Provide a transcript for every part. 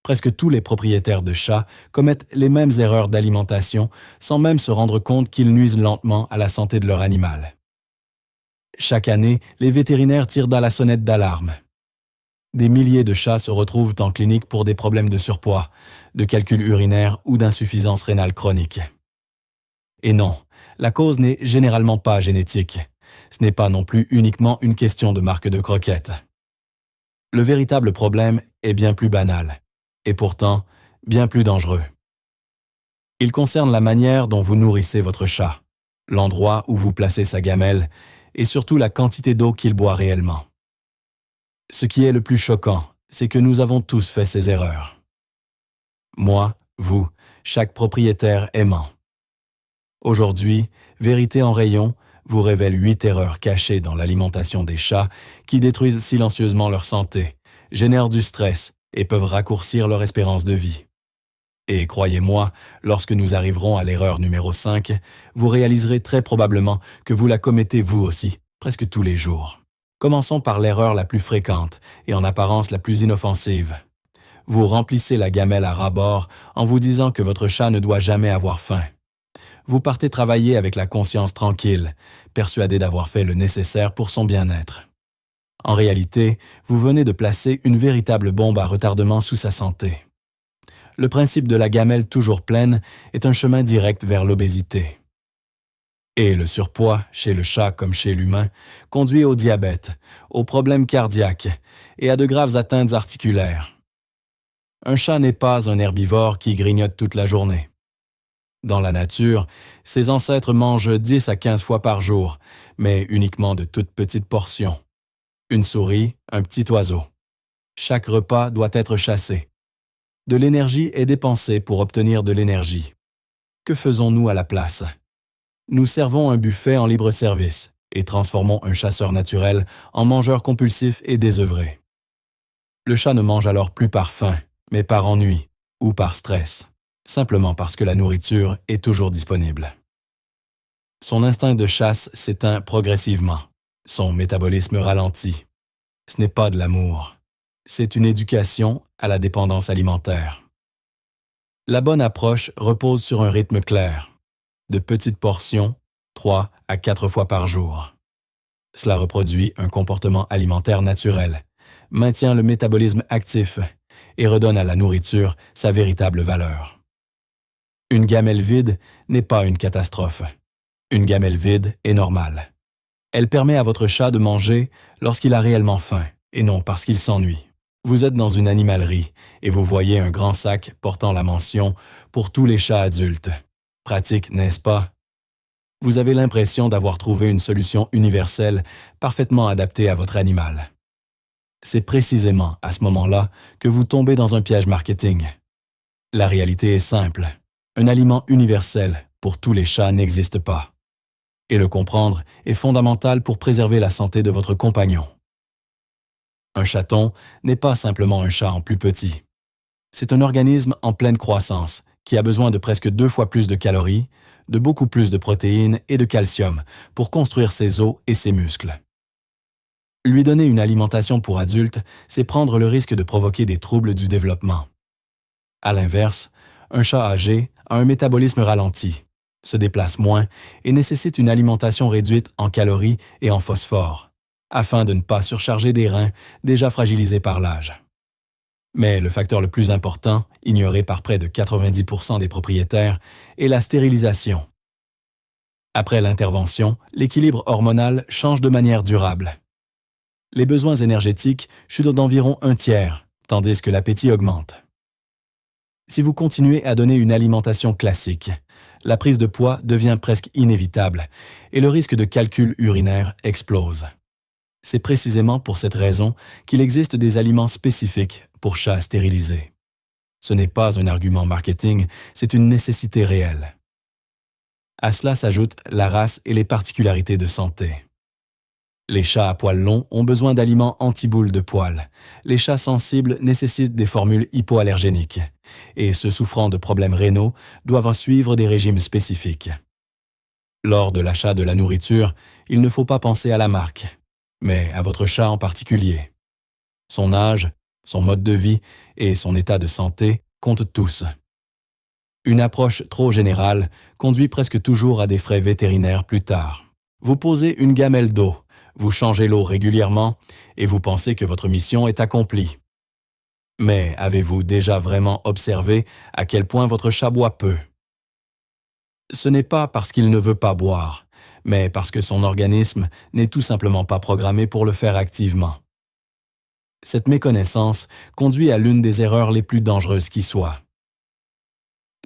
Presque tous les propriétaires de chats commettent les mêmes erreurs d'alimentation sans même se rendre compte qu'ils nuisent lentement à la santé de leur animal. Chaque année, les vétérinaires tirent dans la sonnette d'alarme. Des milliers de chats se retrouvent en clinique pour des problèmes de surpoids, de calcul urinaire ou d'insuffisance rénale chronique. Et non, la cause n'est généralement pas génétique. Ce n'est pas non plus uniquement une question de marque de croquettes. Le véritable problème est bien plus banal, et pourtant bien plus dangereux. Il concerne la manière dont vous nourrissez votre chat, l'endroit où vous placez sa gamelle, et surtout la quantité d'eau qu'il boit réellement. Ce qui est le plus choquant, c'est que nous avons tous fait ces erreurs. Moi, vous, chaque propriétaire aimant. Aujourd'hui, Vérité en rayon vous révèle 8 erreurs cachées dans l'alimentation des chats qui détruisent silencieusement leur santé, génèrent du stress et peuvent raccourcir leur espérance de vie. Et croyez-moi, lorsque nous arriverons à l'erreur numéro 5, vous réaliserez très probablement que vous la commettez vous aussi, presque tous les jours. Commençons par l'erreur la plus fréquente et en apparence la plus inoffensive. Vous remplissez la gamelle à ras-bord en vous disant que votre chat ne doit jamais avoir faim. Vous partez travailler avec la conscience tranquille, persuadé d'avoir fait le nécessaire pour son bien-être. En réalité, vous venez de placer une véritable bombe à retardement sous sa santé. Le principe de la gamelle toujours pleine est un chemin direct vers l'obésité. Et le surpoids, chez le chat comme chez l'humain, conduit au diabète, aux problèmes cardiaques et à de graves atteintes articulaires. Un chat n'est pas un herbivore qui grignote toute la journée. Dans la nature, ses ancêtres mangent 10 à 15 fois par jour, mais uniquement de toutes petites portions. Une souris, un petit oiseau. Chaque repas doit être chassé. De l'énergie est dépensée pour obtenir de l'énergie. Que faisons-nous à la place? Nous servons un buffet en libre service et transformons un chasseur naturel en mangeur compulsif et désœuvré. Le chat ne mange alors plus par faim, mais par ennui ou par stress, simplement parce que la nourriture est toujours disponible. Son instinct de chasse s'éteint progressivement. Son métabolisme ralentit. Ce n'est pas de l'amour. C'est une éducation à la dépendance alimentaire. La bonne approche repose sur un rythme clair, de petites portions, 3 à 4 fois par jour. Cela reproduit un comportement alimentaire naturel, maintient le métabolisme actif et redonne à la nourriture sa véritable valeur. Une gamelle vide n'est pas une catastrophe. Une gamelle vide est normale. Elle permet à votre chat de manger lorsqu'il a réellement faim et non parce qu'il s'ennuie. Vous êtes dans une animalerie et vous voyez un grand sac portant la mention « Pour tous les chats adultes ». Pratique, n'est-ce pas? Vous avez l'impression d'avoir trouvé une solution universelle parfaitement adaptée à votre animal. C'est précisément à ce moment-là que vous tombez dans un piège marketing. La réalité est simple. Un aliment universel pour tous les chats n'existe pas. Et le comprendre est fondamental pour préserver la santé de votre compagnon. Un chaton n'est pas simplement un chat en plus petit. C'est un organisme en pleine croissance qui a besoin de presque 2 fois plus de calories, de beaucoup plus de protéines et de calcium pour construire ses os et ses muscles. Lui donner une alimentation pour adulte, c'est prendre le risque de provoquer des troubles du développement. À l'inverse, un chat âgé a un métabolisme ralenti, se déplace moins et nécessite une alimentation réduite en calories et en phosphore, afin de ne pas surcharger des reins déjà fragilisés par l'âge. Mais le facteur le plus important, ignoré par près de 90% des propriétaires, est la stérilisation. Après l'intervention, l'équilibre hormonal change de manière durable. Les besoins énergétiques chutent d'environ 1/3, tandis que l'appétit augmente. Si vous continuez à donner une alimentation classique, la prise de poids devient presque inévitable et le risque de calcul urinaire explose. C'est précisément pour cette raison qu'il existe des aliments spécifiques pour chats stérilisés. Ce n'est pas un argument marketing, c'est une nécessité réelle. À cela s'ajoutent la race et les particularités de santé. Les chats à poils longs ont besoin d'aliments anti-boules de poils. Les chats sensibles nécessitent des formules hypoallergéniques. Et ceux souffrant de problèmes rénaux doivent suivre des régimes spécifiques. Lors de l'achat de la nourriture, il ne faut pas penser à la marque, mais à votre chat en particulier. Son âge, son mode de vie et son état de santé comptent tous. Une approche trop générale conduit presque toujours à des frais vétérinaires plus tard. Vous posez une gamelle d'eau, vous changez l'eau régulièrement et vous pensez que votre mission est accomplie. Mais avez-vous déjà vraiment observé à quel point votre chat boit peu? Ce n'est pas parce qu'il ne veut pas boire, mais parce que son organisme n'est tout simplement pas programmé pour le faire activement. Cette méconnaissance conduit à l'une des erreurs les plus dangereuses qui soient.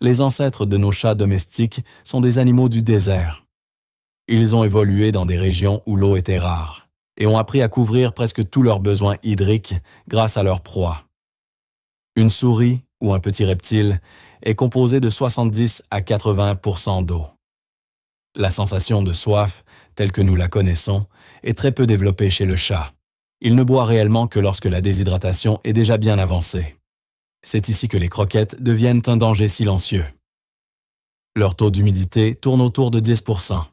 Les ancêtres de nos chats domestiques sont des animaux du désert. Ils ont évolué dans des régions où l'eau était rare et ont appris à couvrir presque tous leurs besoins hydriques grâce à leur proie. Une souris ou un petit reptile est composé de 70 à 80% d'eau. La sensation de soif, telle que nous la connaissons, est très peu développée chez le chat. Il ne boit réellement que lorsque la déshydratation est déjà bien avancée. C'est ici que les croquettes deviennent un danger silencieux. Leur taux d'humidité tourne autour de 10%.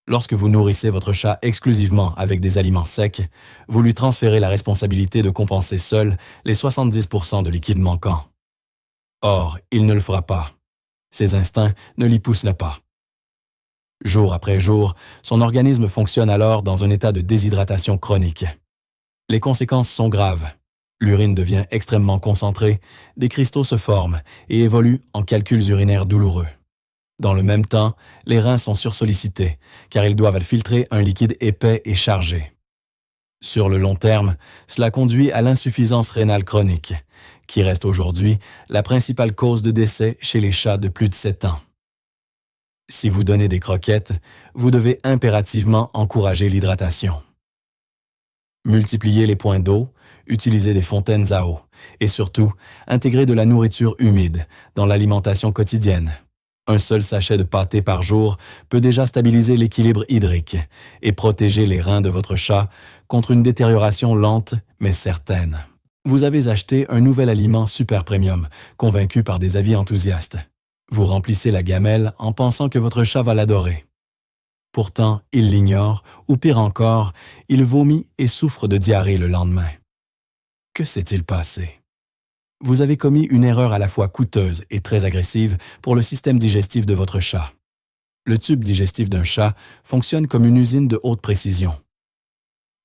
Lorsque vous nourrissez votre chat exclusivement avec des aliments secs, vous lui transférez la responsabilité de compenser seul les 70% de liquide manquant. Or, il ne le fera pas. Ses instincts ne l'y poussent pas. Jour après jour, son organisme fonctionne alors dans un état de déshydratation chronique. Les conséquences sont graves. L'urine devient extrêmement concentrée, des cristaux se forment et évoluent en calculs urinaires douloureux. Dans le même temps, les reins sont sursollicités, car ils doivent filtrer un liquide épais et chargé. Sur le long terme, cela conduit à l'insuffisance rénale chronique, qui reste aujourd'hui la principale cause de décès chez les chats de plus de 7 ans. Si vous donnez des croquettes, vous devez impérativement encourager l'hydratation. Multipliez les points d'eau, utilisez des fontaines à eau et surtout, intégrez de la nourriture humide dans l'alimentation quotidienne. Un seul sachet de pâté par jour peut déjà stabiliser l'équilibre hydrique et protéger les reins de votre chat contre une détérioration lente mais certaine. Vous avez acheté un nouvel aliment super premium, convaincu par des avis enthousiastes. Vous remplissez la gamelle en pensant que votre chat va l'adorer. Pourtant, il l'ignore, ou pire encore, il vomit et souffre de diarrhée le lendemain. Que s'est-il passé? Vous avez commis une erreur à la fois coûteuse et très agressive pour le système digestif de votre chat. Le tube digestif d'un chat fonctionne comme une usine de haute précision.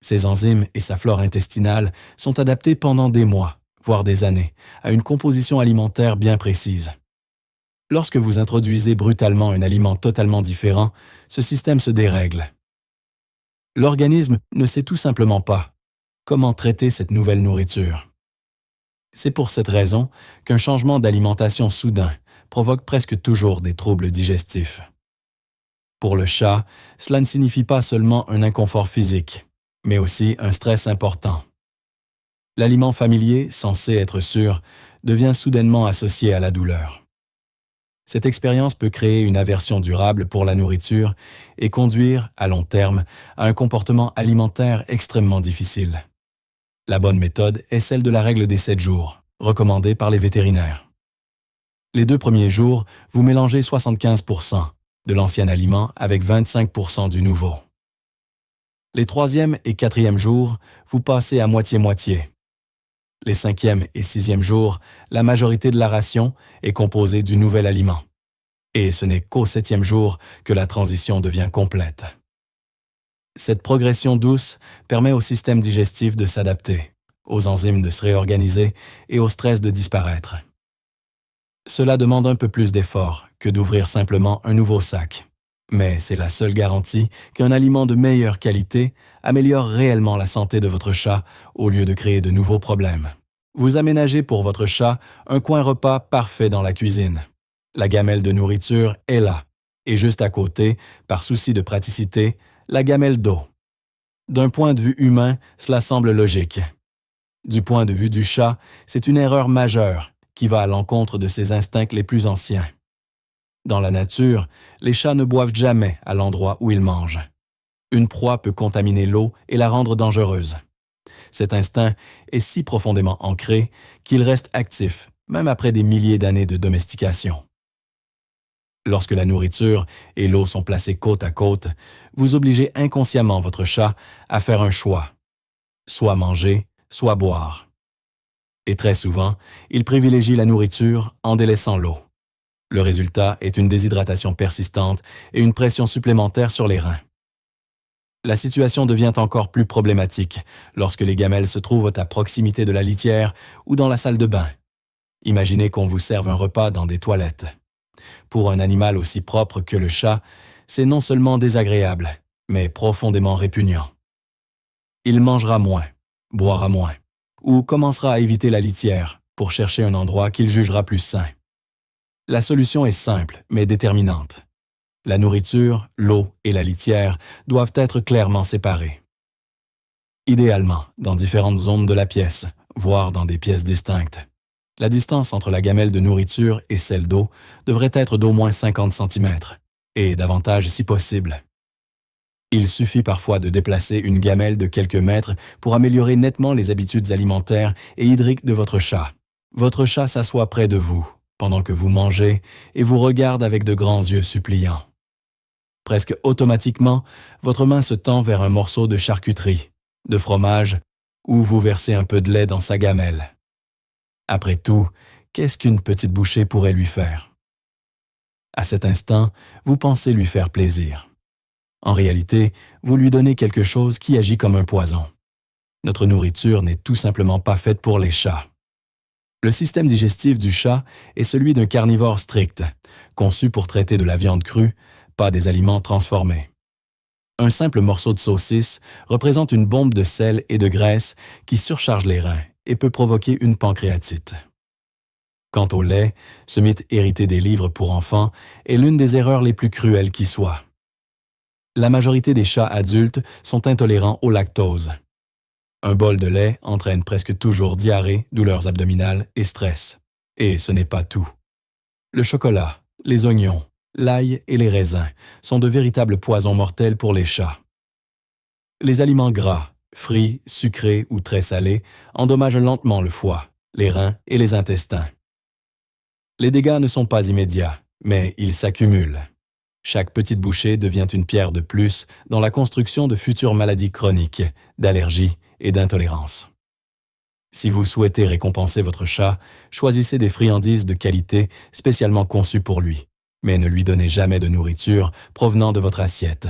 Ses enzymes et sa flore intestinale sont adaptés pendant des mois, voire des années, à une composition alimentaire bien précise. Lorsque vous introduisez brutalement un aliment totalement différent, ce système se dérègle. L'organisme ne sait tout simplement pas comment traiter cette nouvelle nourriture. C'est pour cette raison qu'un changement d'alimentation soudain provoque presque toujours des troubles digestifs. Pour le chat, cela ne signifie pas seulement un inconfort physique, mais aussi un stress important. L'aliment familier, censé être sûr, devient soudainement associé à la douleur. Cette expérience peut créer une aversion durable pour la nourriture et conduire, à long terme, à un comportement alimentaire extrêmement difficile. La bonne méthode est celle de la règle des 7 jours, recommandée par les vétérinaires. Les 2 premiers jours, vous mélangez 75% de l'ancien aliment avec 25% du nouveau. Les 3e et 4e jours, vous passez à moitié-moitié. Les 5e et 6e jours, la majorité de la ration est composée du nouvel aliment. Et ce n'est qu'au 7e jour que la transition devient complète. Cette progression douce permet au système digestif de s'adapter, aux enzymes de se réorganiser et au stress de disparaître. Cela demande un peu plus d'effort que d'ouvrir simplement un nouveau sac. Mais c'est la seule garantie qu'un aliment de meilleure qualité améliore réellement la santé de votre chat au lieu de créer de nouveaux problèmes. Vous aménagez pour votre chat un coin repas parfait dans la cuisine. La gamelle de nourriture est là, et juste à côté, par souci de praticité, la gamelle d'eau. D'un point de vue humain, cela semble logique. Du point de vue du chat, c'est une erreur majeure qui va à l'encontre de ses instincts les plus anciens. Dans la nature, les chats ne boivent jamais à l'endroit où ils mangent. Une proie peut contaminer l'eau et la rendre dangereuse. Cet instinct est si profondément ancré qu'il reste actif, même après des milliers d'années de domestication. Lorsque la nourriture et l'eau sont placées côte à côte, vous obligez inconsciemment votre chat à faire un choix. Soit manger, soit boire. Et très souvent, ils privilégient la nourriture en délaissant l'eau. Le résultat est une déshydratation persistante et une pression supplémentaire sur les reins. La situation devient encore plus problématique lorsque les gamelles se trouvent à proximité de la litière ou dans la salle de bain. Imaginez qu'on vous serve un repas dans des toilettes. Pour un animal aussi propre que le chat, c'est non seulement désagréable, mais profondément répugnant. Il mangera moins, boira moins, ou commencera à éviter la litière pour chercher un endroit qu'il jugera plus sain. La solution est simple, mais déterminante. La nourriture, l'eau et la litière doivent être clairement séparées. Idéalement, dans différentes zones de la pièce, voire dans des pièces distinctes. La distance entre la gamelle de nourriture et celle d'eau devrait être d'au moins 50 cm, et davantage si possible. Il suffit parfois de déplacer une gamelle de quelques mètres pour améliorer nettement les habitudes alimentaires et hydriques de votre chat. Votre chat s'assoit près de vous, pendant que vous mangez, et vous regarde avec de grands yeux suppliants. Presque automatiquement, votre main se tend vers un morceau de charcuterie, de fromage, ou vous versez un peu de lait dans sa gamelle. Après tout, qu'est-ce qu'une petite bouchée pourrait lui faire? À cet instant, vous pensez lui faire plaisir. En réalité, vous lui donnez quelque chose qui agit comme un poison. Notre nourriture n'est tout simplement pas faite pour les chats. Le système digestif du chat est celui d'un carnivore strict, conçu pour traiter de la viande crue, pas des aliments transformés. Un simple morceau de saucisse représente une bombe de sel et de graisse qui surcharge les reins et peut provoquer une pancréatite. Quant au lait, ce mythe hérité des livres pour enfants est l'une des erreurs les plus cruelles qui soient. La majorité des chats adultes sont intolérants au lactose. Un bol de lait entraîne presque toujours diarrhée, douleurs abdominales et stress. Et ce n'est pas tout. Le chocolat, les oignons, l'ail et les raisins sont de véritables poisons mortels pour les chats. Les aliments gras, frits, sucrés ou très salés endommagent lentement le foie, les reins et les intestins. Les dégâts ne sont pas immédiats, mais ils s'accumulent. Chaque petite bouchée devient une pierre de plus dans la construction de futures maladies chroniques, d'allergies et d'intolérances. Si vous souhaitez récompenser votre chat, choisissez des friandises de qualité spécialement conçues pour lui, mais ne lui donnez jamais de nourriture provenant de votre assiette.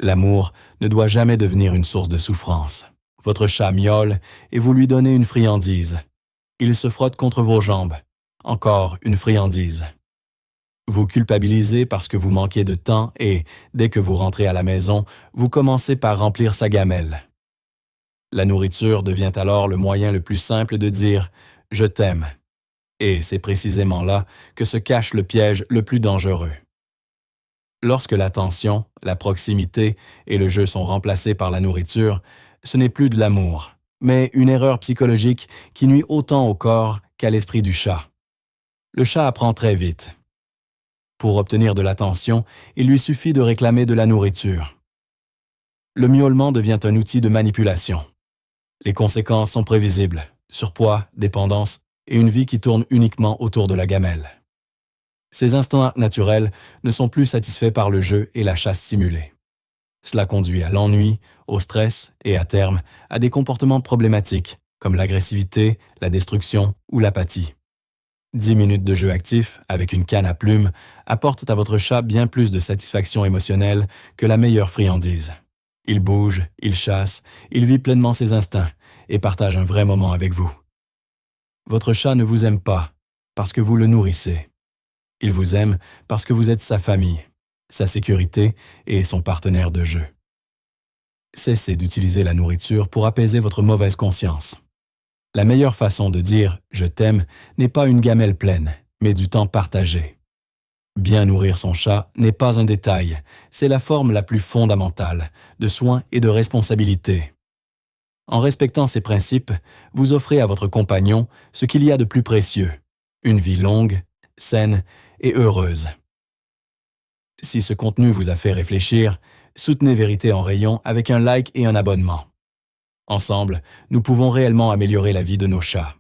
L'amour ne doit jamais devenir une source de souffrance. Votre chat miaule et vous lui donnez une friandise. Il se frotte contre vos jambes. Encore une friandise. Vous culpabilisez parce que vous manquez de temps et, dès que vous rentrez à la maison, vous commencez par remplir sa gamelle. La nourriture devient alors le moyen le plus simple de dire « je t'aime ». Et c'est précisément là que se cache le piège le plus dangereux. Lorsque l'attention, la proximité et le jeu sont remplacés par la nourriture, ce n'est plus de l'amour, mais une erreur psychologique qui nuit autant au corps qu'à l'esprit du chat. Le chat apprend très vite. Pour obtenir de l'attention, il lui suffit de réclamer de la nourriture. Le miaulement devient un outil de manipulation. Les conséquences sont prévisibles, surpoids, dépendance et une vie qui tourne uniquement autour de la gamelle. Ces instincts naturels ne sont plus satisfaits par le jeu et la chasse simulée. Cela conduit à l'ennui, au stress et à terme à des comportements problématiques comme l'agressivité, la destruction ou l'apathie. 10 minutes de jeu actif avec une canne à plumes apportent à votre chat bien plus de satisfaction émotionnelle que la meilleure friandise. Il bouge, il chasse, il vit pleinement ses instincts et partage un vrai moment avec vous. Votre chat ne vous aime pas parce que vous le nourrissez. Il vous aime parce que vous êtes sa famille, sa sécurité et son partenaire de jeu. Cessez d'utiliser la nourriture pour apaiser votre mauvaise conscience. La meilleure façon de dire « je t'aime » n'est pas une gamelle pleine, mais du temps partagé. Bien nourrir son chat n'est pas un détail, c'est la forme la plus fondamentale de soin et de responsabilité. En respectant ces principes, vous offrez à votre compagnon ce qu'il y a de plus précieux, une vie longue, saine et heureuse. Si ce contenu vous a fait réfléchir, soutenez Vérité en Rayon avec un like et un abonnement. Ensemble, nous pouvons réellement améliorer la vie de nos chats.